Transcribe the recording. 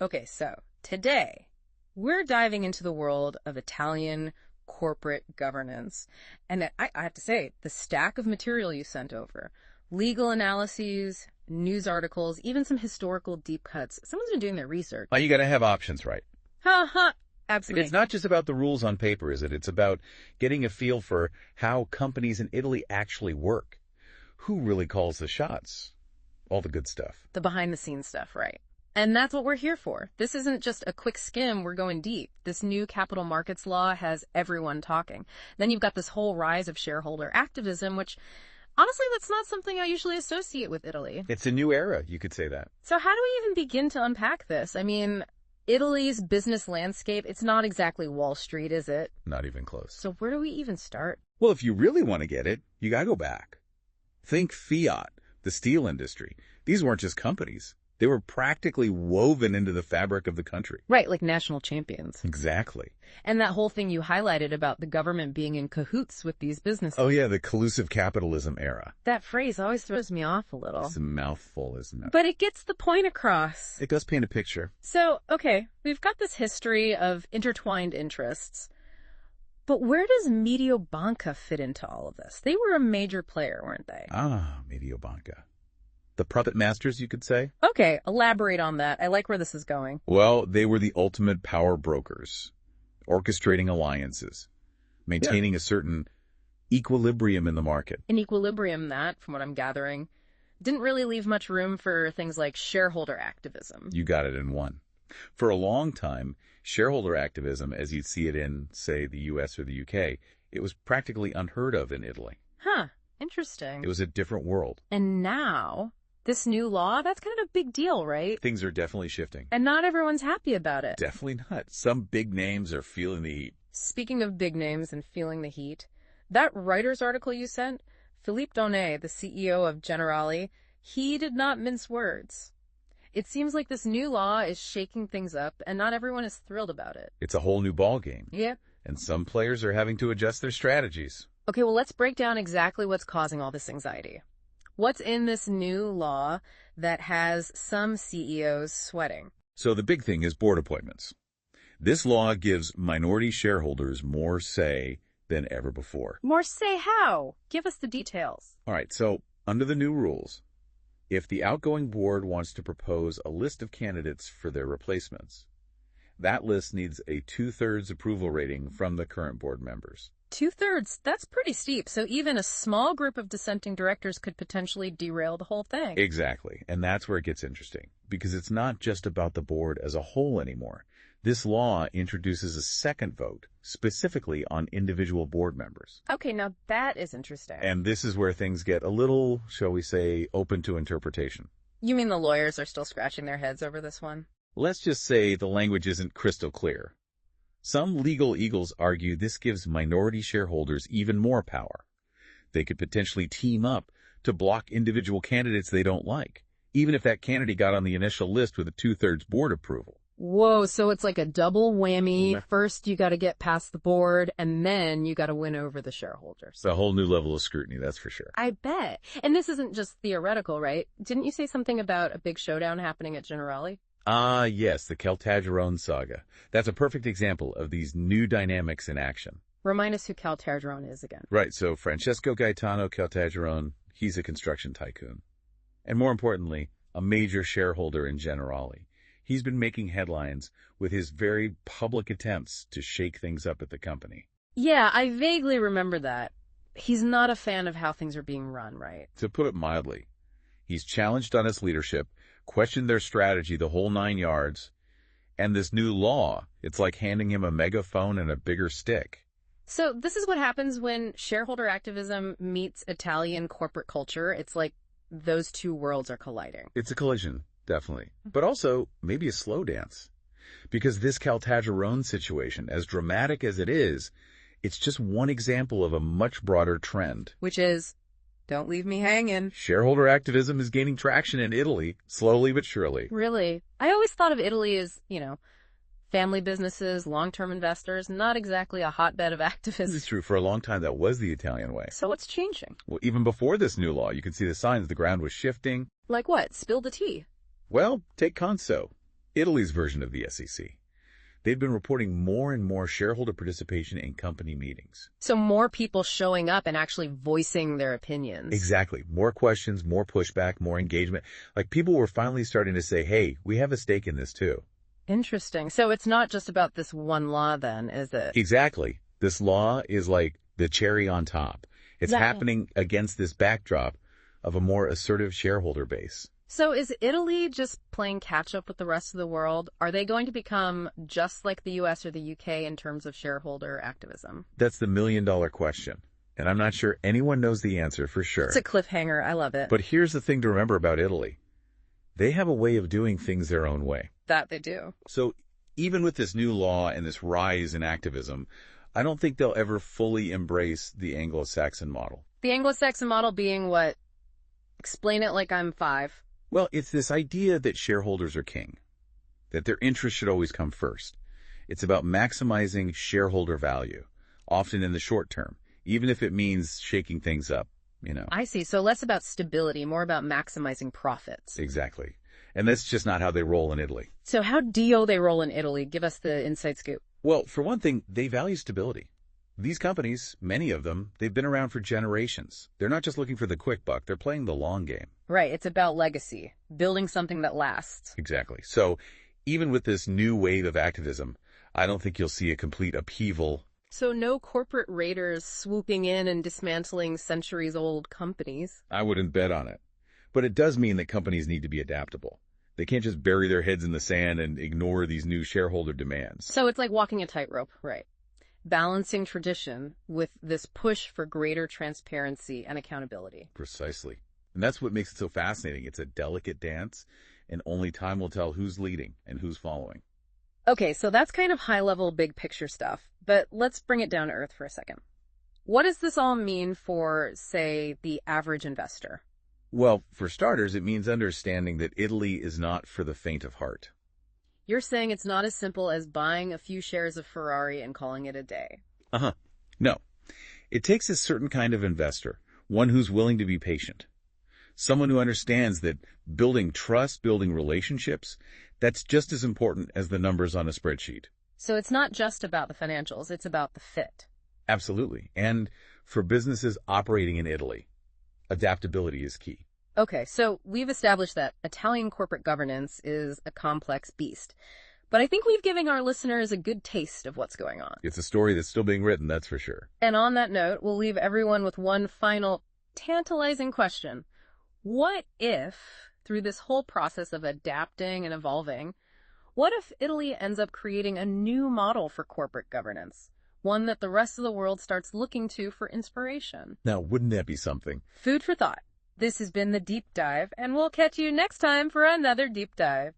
Okay, so today we're diving into the world of Italian corporate governance. And I have to say, the stack of material you sent over, legal analyses, news articles, even some historical deep cuts. Someone's been doing their research. Well, you got to have options, right? Ha ha. Absolutely. It's not just about the rules on paper, is it? It's about getting a feel for how companies in Italy actually work. Who really calls the shots? All the good stuff. The behind-the-scenes stuff, right? And that's what we're here for. This isn't just a quick skim, we're going deep. This new capital markets law has everyone talking. Then you've got this whole rise of shareholder activism, which, honestly, that's not something I usually associate with Italy. It's a new era, you could say that. So how do we even begin to unpack this? I mean, Italy's business landscape, it's not exactly Wall Street, is it? Not even close. So where do we even start? Well, if you really want to get it, you got to go back. Think Fiat, the steel industry. These weren't just companies. They were practically woven into the fabric of the country. Right, like national champions. Exactly. And that whole thing you highlighted about the government being in cahoots with these businesses. Oh, yeah, the collusive capitalism era. That phrase always throws me off a little. It's a mouthful, isn't it? But it gets the point across. It does paint a picture. So, okay, we've got this history of intertwined interests. But where does Mediobanca fit into all of this? They were a major player, weren't they? Ah, Mediobanca. The puppet masters, you could say? Okay, elaborate on that. I like where this is going. Well, they were the ultimate power brokers, orchestrating alliances, maintaining a certain equilibrium in the market. An equilibrium that, from what I'm gathering, didn't really leave much room for things like shareholder activism. You got it in one. For a long time, shareholder activism, as you'd see it in, say, the US or the UK, it was practically unheard of in Italy. Huh, interesting. It was a different world. And now, this new law, that's kind of a big deal, right? Things are definitely shifting. And not everyone's happy about it. Definitely not. Some big names are feeling the heat. Speaking of big names and feeling the heat, that Reuters article you sent, Philippe Donnet, the CEO of Generali, he did not mince words. It seems like this new law is shaking things up, and not everyone is thrilled about it. It's a whole new ballgame. Yep. And some players are having to adjust their strategies. Okay, well, let's break down exactly what's causing all this anxiety. What's in this new law that has some CEOs sweating? So the big thing is board appointments. This law gives minority shareholders more say than ever before. More say how? Give us the details. All right, so under the new rules, if the outgoing board wants to propose a list of candidates for their replacements, that list needs a 2/3 approval rating from the current board members. 2/3? That's pretty steep. So even a small group of dissenting directors could potentially derail the whole thing. Exactly. And that's where it gets interesting, because it's not just about the board as a whole anymore. This law introduces a second vote, specifically on individual board members. Okay, now that is interesting. And this is where things get a little, shall we say, open to interpretation. You mean the lawyers are still scratching their heads over this one? Let's just say the language isn't crystal clear. Some legal eagles argue this gives minority shareholders even more power. They could potentially team up to block individual candidates they don't like, even if that candidate got on the initial list with a 2/3 board approval. Whoa, so it's like a double whammy. First, you got to get past the board, and then you got to win over the shareholders. It's a whole new level of scrutiny, that's for sure. I bet. And this isn't just theoretical, right? Didn't you say something about a big showdown happening at Generali? Ah, yes, the Caltagirone saga. That's a perfect example of these new dynamics in action. Remind us who Caltagirone is again. Right, so Francesco Gaetano Caltagirone, he's a construction tycoon. And more importantly, a major shareholder in Generali. He's been making headlines with his very public attempts to shake things up at the company. Yeah, I vaguely remember that. He's not a fan of how things are being run, right? To put it mildly, he's challenged on its leadership, questioned their strategy the whole 9 yards, and this new law, it's like handing him a megaphone and a bigger stick. So this is what happens when shareholder activism meets Italian corporate culture. It's like those two worlds are colliding. It's a collision, definitely. But also, maybe a slow dance. Because this Caltagirone situation, as dramatic as it is, it's just one example of a much broader trend. Which is, don't leave me hanging. Shareholder activism is gaining traction in Italy, slowly but surely. Really? I always thought of Italy as, family businesses, long-term investors, not exactly a hotbed of activism. It's true. For a long time, that was the Italian way. So what's changing? Well, even before this new law, you could see the signs the ground was shifting. Like what? Spill the tea. Well, take Conso. Italy's version of the SEC. They've been reporting more and more shareholder participation in company meetings. So more people showing up and actually voicing their opinions. Exactly. More questions, more pushback, more engagement. Like people were finally starting to say, hey, we have a stake in this too. Interesting. So it's not just about this one law then, is it? Exactly. This law is like the cherry on top. It's happening against this backdrop of a more assertive shareholder base. So is Italy just playing catch up with the rest of the world? Are they going to become just like the US or the UK in terms of shareholder activism? That's the million-dollar question. And I'm not sure anyone knows the answer for sure. It's a cliffhanger. I love it. But here's the thing to remember about Italy. They have a way of doing things their own way. That they do. So even with this new law and this rise in activism, I don't think they'll ever fully embrace the Anglo-Saxon model. The Anglo-Saxon model being what? Explain it like I'm 5. Well, it's this idea that shareholders are king, that their interests should always come first. It's about maximizing shareholder value, often in the short term, even if it means shaking things up, I see. So less about stability, more about maximizing profits. Exactly. And that's just not how they roll in Italy. So how do they roll in Italy? Give us the inside scoop. Well, for one thing, they value stability. These companies, many of them, they've been around for generations. They're not just looking for the quick buck, they're playing the long game. Right, it's about legacy, building something that lasts. Exactly. So even with this new wave of activism, I don't think you'll see a complete upheaval. So no corporate raiders swooping in and dismantling centuries-old companies. I wouldn't bet on it. But it does mean that companies need to be adaptable. They can't just bury their heads in the sand and ignore these new shareholder demands. So it's like walking a tightrope, right? Balancing tradition with this push for greater transparency and accountability. Precisely. And that's what makes it so fascinating. It's a delicate dance, and only time will tell who's leading and who's following. Okay, so that's kind of high-level, big-picture stuff, but let's bring it down to earth for a second. What does this all mean for, say, the average investor? Well, for starters, it means understanding that Italy is not for the faint of heart. You're saying it's not as simple as buying a few shares of Ferrari and calling it a day. No. It takes a certain kind of investor, one who's willing to be patient. Someone who understands that building trust, building relationships, that's just as important as the numbers on a spreadsheet. So it's not just about the financials, it's about the fit. Absolutely. And for businesses operating in Italy, adaptability is key. Okay, so we've established that Italian corporate governance is a complex beast. But I think we've given our listeners a good taste of what's going on. It's a story that's still being written, that's for sure. And on that note, we'll leave everyone with one final tantalizing question. What if, through this whole process of adapting and evolving, what if Italy ends up creating a new model for corporate governance? One that the rest of the world starts looking to for inspiration. Now, wouldn't that be something? Food for thought. This has been The Deep Dive, and we'll catch you next time for another Deep Dive.